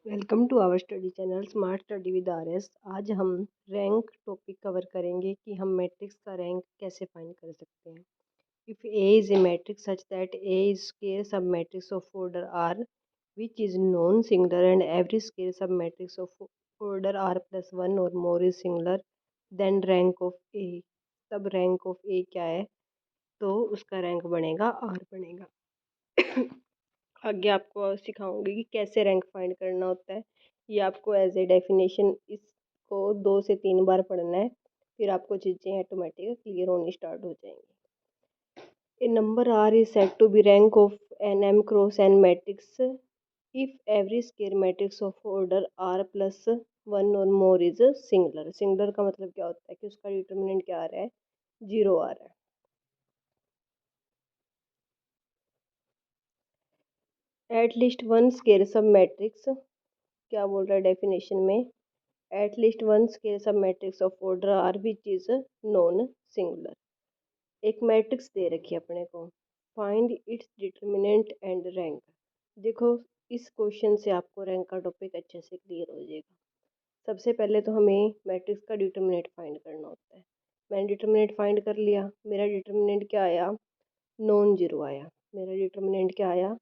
Welcome to our study channel smart study with R S. आज हम rank topic cover करेंगे कि हम मैट्रिक्स का रैंक कैसे फाइंड कर सकते हैं। If A is a matrix such that A is square sub matrix of order are which is non singular and every square sub matrix of order R plus one or more is singular then rank of A. तब rank of ए क्या है? तो उसका rank बनेगा are बनेगा। आगे आपको सिखाऊंगी कि कैसे रैंक फाइंड करना होता है। ये आपको एज ए डेफिनेशन इसको 2 से 3 बार पढ़ना है, फिर आपको चीज़ें ऑटोमेटिक क्लियर होनी स्टार्ट हो जाएंगी। A number R is said to be rank of an M cross N matrix if every square matrix of order R plus one or more is singular. Singular का मतलब क्या होता है कि उसका डिटर्मिनेंट क्या आ रहा है? 0 आ रहा है। At least one square sub matrix क्या बोल रहा है डेफिनेशन में? At least one square sub matrix of order are which is non singular. एक मैट्रिक्स दे रखी है अपने को, find its determinant and rank. देखो, इस क्वेश्चन से आपको रैंक का टॉपिक अच्छे से क्लियर हो जाएगा। सबसे पहले तो हमें मैट्रिक्स का डिटर्मिनेंट फाइंड करना होता है। मैंने डिटर्मिनेंट फाइंड कर लिया। मेरा डिटर्मिनेंट क्या आया? नॉन जीरो आया। मेरा डिटर्मिनेंट क्या आया?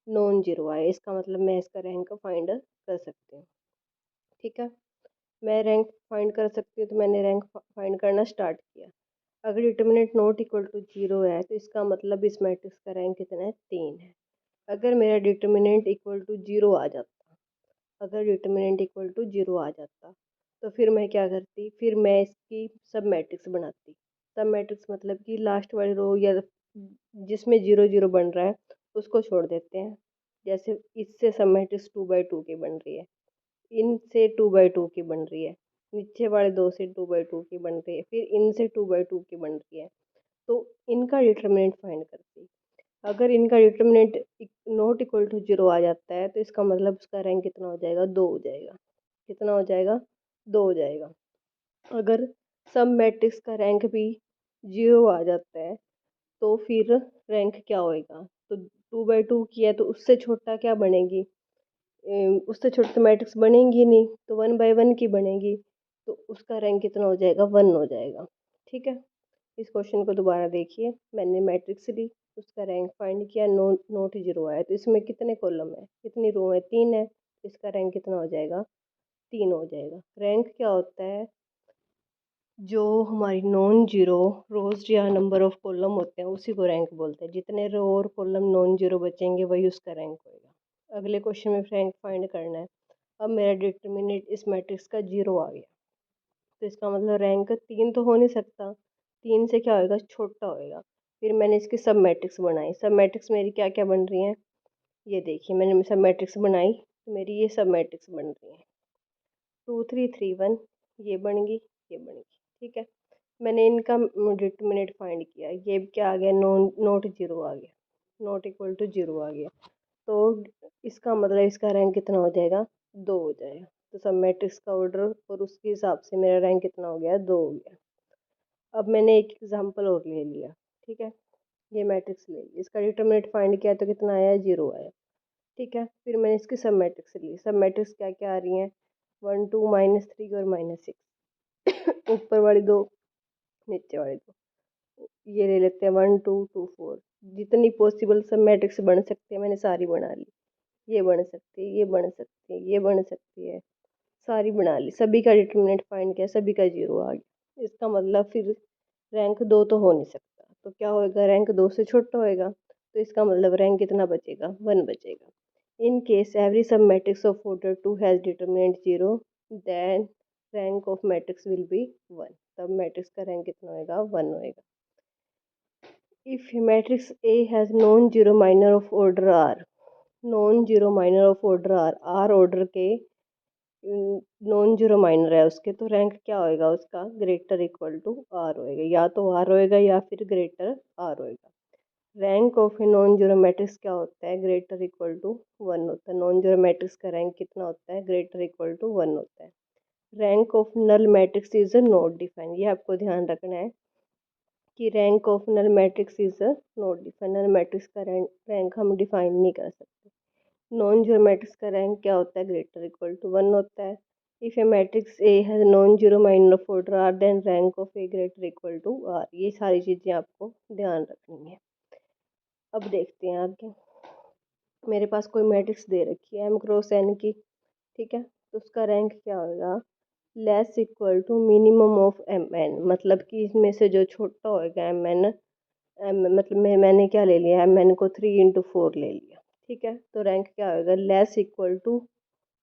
नॉन जीरो आया। इसका मतलब मैं इसका रैंक फाइंड कर सकती हूँ। ठीक है, मैं रैंक फाइंड कर सकती हूँ, तो मैंने रैंक फाइंड करना स्टार्ट किया। अगर डिटर्मिनेंट नॉट इक्वल टू 0 है तो इसका मतलब इस मैट्रिक्स का रैंक कितना है? 3 है। अगर मेरा डिटर्मिनेंट इक्वल टू 0 आ जाता, अगर डिटर्मिनेंट इक्वल टू 0 आ जाता तो फिर मैं क्या करती? फिर मैं इसकी सब मैट्रिक्स बनाती। सब मैट्रिक्स मतलब कि लास्ट वाली रो या जिसमें 0 0 बन रहा है उसको छोड़ देते हैं। जैसे इससे सब मैट्रिक्स 2/2 की बन रही है, इनसे 2/2 की बन रही है, नीचे वाले दो से 2/2 की बन रही है, फिर इनसे 2/2 की बन रही है, तो इनका डिटर्मिनेंट फाइंड करती। अगर इनका डिटर्मिनेंट नॉट इक्वल टू 0 आ जाता है तो इसका मतलब उसका रैंक कितना हो जाएगा? 2 हो जाएगा। कितना हो जाएगा? 2 हो जाएगा। अगर सब मैट्रिक्स का रैंक भी 0 आ जाता है तो फिर रैंक क्या होएगा? तो 2/2 की है तो उससे छोटा क्या बनेगी? उससे छोटी तो मैट्रिक्स बनेंगी नहीं, तो 1/1 की बनेगी, तो उसका रैंक कितना हो जाएगा? 1 हो जाएगा। ठीक है, इस क्वेश्चन को दोबारा देखिए। मैंने मैट्रिक्स ली, उसका रैंक फाइंड किया, नोट 0 आया, तो इसमें कितने कॉलम है, कितनी रो है? 3 है, तो इसका रैंक कितना हो जाएगा? 3 हो जाएगा। रैंक क्या होता है? जो हमारी नॉन जीरो रोज या नंबर ऑफ कॉलम होते हैं उसी को रैंक बोलते हैं। जितने रो और कॉलम नॉन जीरो बचेंगे वही उसका रैंक होएगा। अगले क्वेश्चन में रैंक फाइंड करना है। अब मेरा डिटर्मिनेंट इस मैट्रिक्स का 0 आ गया, तो इसका मतलब रैंक 3 तो हो नहीं सकता, 3 से क्या होएगा? छोटा होएगा। फिर मैंने इसकी सब मैट्रिक्स बनाई। सब मैट्रिक्स मेरी क्या क्या बन रही हैं? ये देखिए, मैंने सब मैट्रिक्स बनाई तो मेरी ये सब मैट्रिक्स बन रही हैं। 2 3 3 1 ये बन गई, ये बन गई। ठीक है, मैंने इनका डिटर्मिनेंट फाइंड किया। ये क्या आ गया? नोट 0 आ गया, नॉट इक्वल टू 0 आ गया, तो इसका मतलब इसका रैंक कितना हो जाएगा? 2 हो जाएगा। तो सब मैट्रिक्स का ऑर्डर और उसके हिसाब से मेरा रैंक कितना हो गया? 2 हो गया। अब मैंने एक एग्जांपल और ले लिया। ठीक है, ये मैट्रिक्स ले ली, इसका डिटर्मिनेंट फाइंड किया तो कितना आया? 0 आया। ठीक है, फिर मैंने इसकी सब मैट्रिक्स ली। सब मैट्रिक्स क्या क्या आ रही हैं? 1 2 -3 और -6। ऊपर वाली दो, नीचे वाली दो, ये ले लेते हैं 1 2 2 4। जितनी पॉसिबल सब मैट्रिक्स बन सकती है मैंने सारी बना ली। ये बन सकती है, ये बन सकती है, ये बन सकती है, सारी बना ली। सभी का डिटर्मिनेंट फाइंड किया, सभी का 0 आ गया। इसका मतलब फिर रैंक 2 तो हो नहीं सकता, तो क्या होएगा? रैंक 2 से छोटा होएगा, तो इसका मतलब रैंक कितना बचेगा? 1 बचेगा। In case every sub matrix of order 2 has determinant 0 then rank of matrix will be 1। तब मैट्रिक्स का रैंक कितना होएगा? 1 होएगा। If matrix A has non zero minor of order r, non zero minor of order r, r order के non zero minor है उसके, तो rank क्या होएगा उसका? ग्रेटर इक्वल टू आर होएगा। या तो आर होएगा या फिर ग्रेटर आर होएगा। Rank of a non zero matrix क्या होता है? ग्रेटर इक्वल टू 1 होता है। नॉन जीरो मैट्रिक्स का रैंक कितना होता है? ग्रेटर इक्वल टू 1 होता है। Rank of null matrix is not defined. ये आपको ध्यान रखना है कि rank of null matrix is not defined. Null matrix का रैंक हम डिफाइन नहीं कर सकते। नॉन जीरो मैट्रिक्स का रैंक क्या होता है, ग्रेटर इक्वल टू 1 होता है। If a matrix A has non zero minor of order r then rank of A greater equal to r. ये सारी चीज़ें आपको ध्यान रखनी है। अब देखते हैं आगे। मेरे पास कोई मैट्रिक्स दे रखी है एम क्रॉस एन की, ठीक है, तो उसका रैंक क्या होगा, less equal to minimum of m n, मतलब कि इसमें से जो छोटा होएगा एम एन, एम मतलब मैंने क्या ले लिया, एम एन को 3 × 4 ले लिया, ठीक है, तो रैंक क्या होएगा, less equal to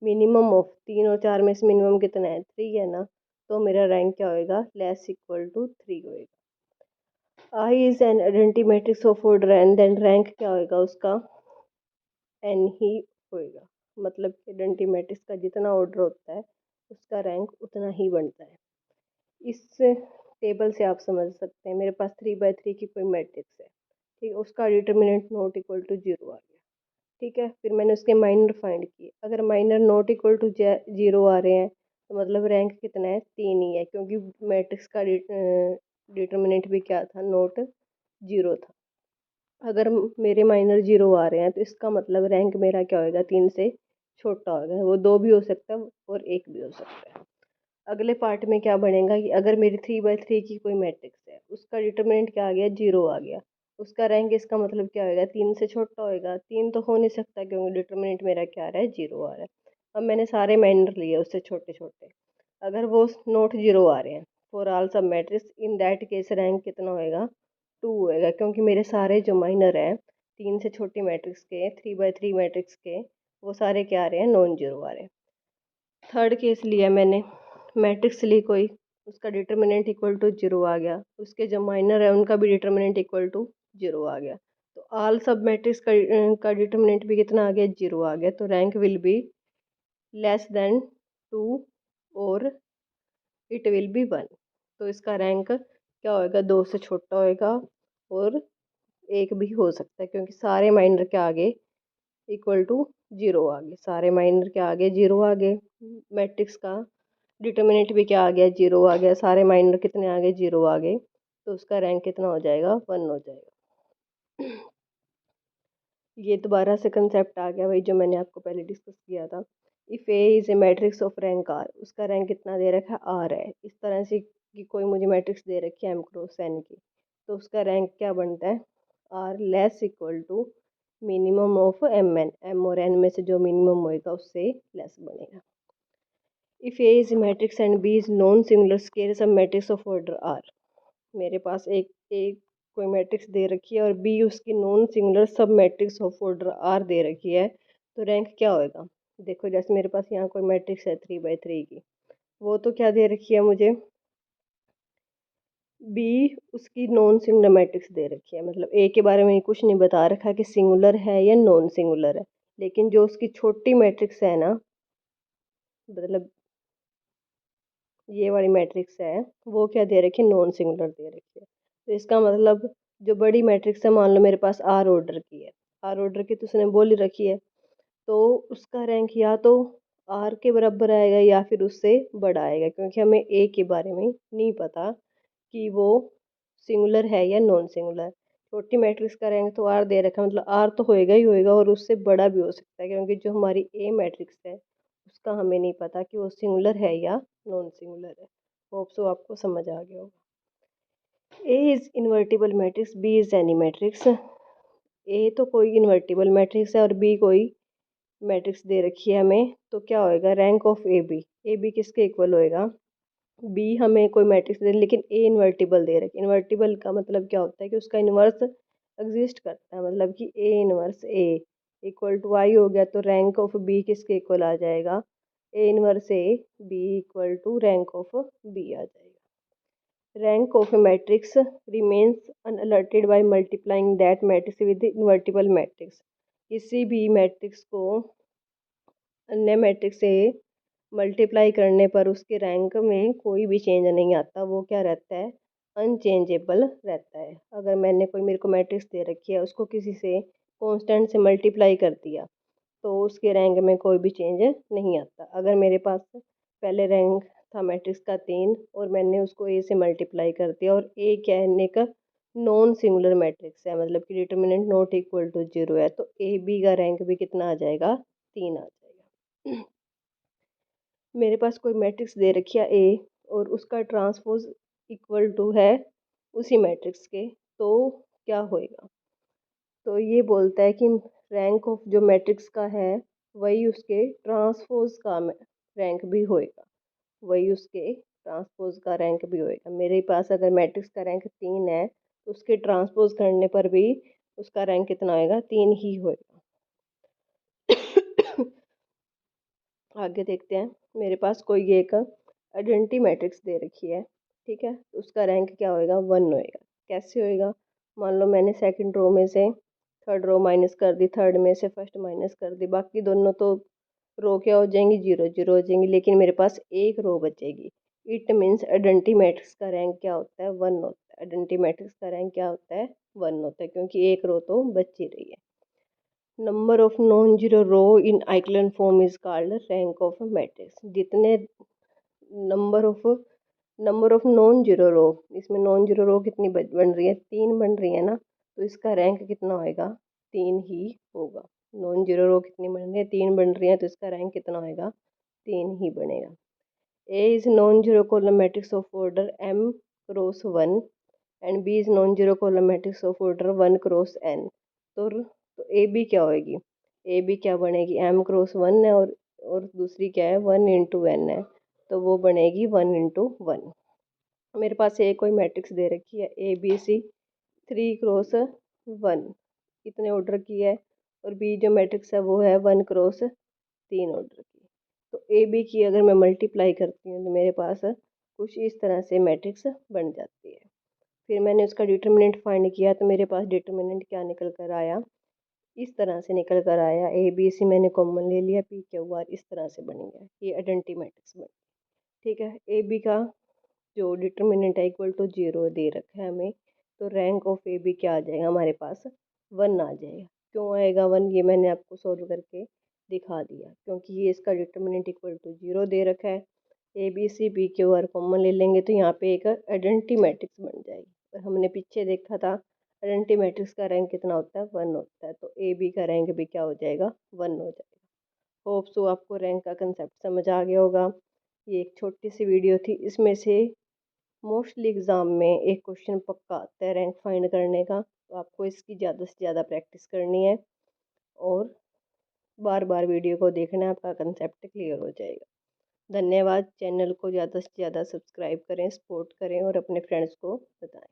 minimum of 3 और 4 में से मिनिमम कितना है, 3 है ना, तो मेरा रैंक क्या होएगा, लेस इक्वल टू 3 होएगा। I is an identity matrix of order N, then rank क्या होएगा उसका, एन ही होएगा, मतलब कि आइडेंटिटी मैट्रिक्स का जितना ऑर्डर होता है उसका रैंक उतना ही बनता है। इस टेबल से आप समझ सकते हैं, मेरे पास 3 × 3 की कोई मैट्रिक्स है, ठीक है, उसका डिटर्मिनेंट नॉट इक्वल टू 0 आ गया, ठीक है, फिर मैंने उसके माइनर फाइंड किए, अगर माइनर नॉट इक्वल टू 0 आ रहे हैं तो मतलब रैंक कितना है, 3 ही है, क्योंकि मैट्रिक्स का डिटर्मिनेंट भी क्या था, नॉट 0 था। अगर मेरे माइनर 0 आ रहे हैं तो इसका मतलब रैंक मेरा क्या होएगा, 3 से छोटा होगा, वो 2 भी हो सकता है और 1 भी हो सकता है। अगले पार्ट में क्या बनेगा कि अगर मेरी 3 × 3 की कोई मैट्रिक्स है, उसका डिटर्मिनेंट क्या आ गया, 0 आ गया, उसका रैंक इसका मतलब क्या होएगा, 3 से छोटा होएगा, 3 तो हो नहीं सकता क्योंकि डिटर्मिनेंट मेरा क्या आ रहा है, 0 आ रहा है। अब मैंने सारे माइनर लिए उससे छोटे छोटे, अगर वो नोट 0 आ रहे हैं फॉर ऑल सब matrix, in that case rank कितना होएगा, 2 होएगा, क्योंकि मेरे सारे जो माइनर हैं 3 से छोटी मैट्रिक्स के, 3 × 3 मैट्रिक्स के, वो सारे क्या आ रहे हैं, नॉन जीरो आ रहे हैं। थर्ड केस लिया मैंने, मैट्रिक्स ली कोई, उसका डिटर्मिनेंट इक्वल टू 0 आ गया, उसके जो माइनर है उनका भी डिटर्मिनेंट इक्वल टू 0 आ गया, तो ऑल सब मैट्रिक्स का डिटर्मिनेंट भी कितना आ गया, 0 आ गया, तो rank will be less than 2 और इट विल बी 1। तो इसका रैंक क्या होएगा, 2 से छोटा होएगा और 1 भी हो सकता है, क्योंकि सारे माइनर के आगे इक्वल टू 0 आ गए, सारे माइनर के आगे 0 आ गए, मैट्रिक्स का डिटर्मिनेंट भी क्या आ गया, 0 आ गया, सारे माइनर कितने आ गए, 0 आ गए, तो उसका रैंक कितना हो जाएगा, 1 हो जाएगा। ये दोबारा से कंसेप्ट आ गया भाई, जो मैंने आपको पहले डिस्कस किया था। If A is a matrix of rank r, उसका रैंक कितना दे रखा है, आर है, इस तरह से कि कोई मुझे मैट्रिक्स दे रखी है एम क्रॉस एन की, तो उसका रैंक क्या बनता है, r less equal to minimum of m n, m और एन में से जो मिनिमम होएगा उससे लेस बनेगा। If A is matrix and B is non singular square sub matrix of order r, मेरे पास एक कोई मैट्रिक्स दे रखी है और बी उसकी non singular sub matrix of order r दे रखी है, तो रैंक क्या होएगा, देखो जैसे मेरे पास यहाँ कोई मैट्रिक्स है 3 × 3 की, वो तो क्या दे रखी है मुझे, बी उसकी नॉन सिंगुलर मैट्रिक्स दे रखी है, मतलब ए के बारे में कुछ नहीं बता रखा कि सिंगुलर है या नॉन सिंगुलर है, लेकिन जो उसकी छोटी मैट्रिक्स है ना, मतलब ये वाली मैट्रिक्स है, वो क्या दे रखी है, नॉन सिंगुलर दे रखी है, तो इसका मतलब जो बड़ी मैट्रिक्स है, मान लो मेरे पास आर ऑर्डर की है, आर ऑर्डर की तो उसने बोल ही रखी है, तो उसका रैंक या तो आर के बराबर आएगा या फिर उससे बड़ा आएगा, क्योंकि हमें ए के बारे में नहीं पता कि वो सिंगुलर है या नॉन सिंगुलर। छोटी मैट्रिक्स का रैंक तो आर दे रखा है, मतलब आर तो होएगा ही होएगा और उससे बड़ा भी हो सकता है, क्योंकि जो हमारी ए मैट्रिक्स है उसका हमें नहीं पता कि वो सिंगुलर है या नॉन सिंगुलर है। होप सो आपको समझ आ गया होगा। A is invertible matrix, B is any matrix, A तो कोई इन्वर्टिबल मैट्रिक्स है और बी कोई मैट्रिक्स दे रखी है हमें, तो क्या होएगा, रैंक ऑफ ए बी किसके इक्वल होएगा, बी हमें कोई मैट्रिक्स दे लेकिन ए इन्वर्टिबल दे रखी, इन्वर्टिबल का मतलब क्या होता है कि उसका इन्वर्स एग्जिस्ट करता है, मतलब कि A inverse A equal to I हो गया, तो रैंक ऑफ बी किसके इक्वल आ जाएगा, A inverse A B equal to rank of B आ जाएगा। Rank of a matrix remains unaltered by multiplying that matrix with invertible matrix, किसी भी मैट्रिक्स को अन्य मैट्रिक्स से मल्टीप्लाई करने पर उसके रैंक में कोई भी चेंज नहीं आता, वो क्या रहता है, अनचेंजेबल रहता है। अगर मैंने कोई, मेरे को मैट्रिक्स दे रखी है, उसको किसी से कांस्टेंट से मल्टीप्लाई कर दिया तो उसके रैंक में कोई भी चेंज नहीं आता। अगर मेरे पास पहले रैंक था मैट्रिक्स का 3 और मैंने उसको ए से मल्टीप्लाई कर दिया और ए कहने का नॉन सिंगुलर मैट्रिक्स है, मतलब कि डिटर्मिनेंट नॉट इक्वल टू 0 है, तो ए बी का रैंक भी कितना आ जाएगा, 3 आ जाएगा। मेरे पास कोई मैट्रिक्स दे रखी है ए और उसका ट्रांसपोज इक्वल टू है उसी मैट्रिक्स के, तो क्या होएगा, तो ये बोलता है कि रैंक ऑफ जो मैट्रिक्स का है वही उसके ट्रांसपोज का रैंक भी होएगा, वही उसके ट्रांसपोज का रैंक भी होएगा। मेरे पास अगर मैट्रिक्स का रैंक 3 है तो उसके ट्रांसपोज करने पर भी उसका रैंक कितना होएगा, 3 ही होएगा। आगे देखते हैं, मेरे पास कोई एक आइडेंटिटी मैट्रिक्स दे रखी है, ठीक है, तो उसका रैंक क्या होएगा, 1 होएगा। कैसे होएगा, मान लो मैंने सेकंड रो में से थर्ड रो माइनस कर दी, थर्ड में से फर्स्ट माइनस कर दी, बाकी दोनों तो रो क्या हो जाएंगी, 0 0 हो जाएंगी, लेकिन मेरे पास एक रो बचेगी। इट मीन्स आइडेंटिटी मैट्रिक्स का रैंक क्या होता है, 1 होता है। आइडेंटिटी मैट्रिक्स का रैंक क्या होता है, 1 होता है, क्योंकि एक रो तो बच ही रही है। Number of non zero row in echelon form is called rank of matrix. जितने number of non zero row, इसमें नॉन जीरो रो कितनी बन रही है, 3 बन रही है ना, तो इसका रैंक कितना होएगा, 3 ही होगा। नॉन जीरो रो कितनी बन रही है, 3 बन रही है, तो इसका रैंक कितना होएगा, 3 ही बनेगा। A is non-zero column matrix of order m cross 1 and B is non-zero column matrix of order 1 cross n। तो ए बी क्या होएगी, ए बी क्या बनेगी, m क्रॉस 1 है और दूसरी क्या है, 1 इंटू एन है, तो वो बनेगी 1 इंटू 1। मेरे पास एक कोई मैट्रिक्स दे रखी है ए बी सी 3 क्रॉस 1, इतने ऑर्डर की है, और बी जो मैट्रिक्स है वो है 1 क्रॉस 3 ऑर्डर की। तो ए बी की अगर मैं मल्टीप्लाई करती हूँ तो मेरे पास कुछ इस तरह से मैट्रिक्स बन जाती है। फिर मैंने उसका डिटर्मिनेंट फाइंड किया तो मेरे पास डिटर्मिनेंट क्या निकल कर आया, इस तरह से निकल कर आया, ए बी सी मैंने कॉमन ले लिया, पी क्यू आर इस तरह से बन गया, ये आइडेंटिटी मैट्रिक्स बन। ठीक है, ए बी का जो डिटर्मिनेंट है इक्वल टू 0 दे रखा है हमें, तो रैंक ऑफ ए बी क्या आ जाएगा हमारे पास, 1 आ जाएगा। क्यों आएगा 1, ये मैंने आपको सॉल्व करके दिखा दिया, क्योंकि ये इसका डिटर्मिनेंट इक्वल टू 0 दे रखा है। A B C P Q R common ले लेंगे तो यहाँ पे एक आइडेंटिटी मैट्रिक्स बन जाएगी, और हमने पीछे देखा था आइडेंटिटी मैट्रिक्स का रैंक कितना होता है, 1 होता है, तो ए बी का रैंक भी क्या हो जाएगा, 1 हो जाएगा। होप सो आपको रैंक का कंसेप्ट समझ आ गया होगा। ये एक छोटी सी वीडियो थी, इसमें से मोस्टली एग्ज़ाम में एक क्वेश्चन पक्का आता है रैंक फाइंड करने का, तो आपको इसकी ज़्यादा से ज़्यादा प्रैक्टिस करनी है और बार बार वीडियो को देखना है, आपका कंसेप्ट क्लियर हो जाएगा। धन्यवाद। चैनल को ज़्यादा से ज़्यादा सब्सक्राइब करें, सपोर्ट करें और अपने फ्रेंड्स को बताएं।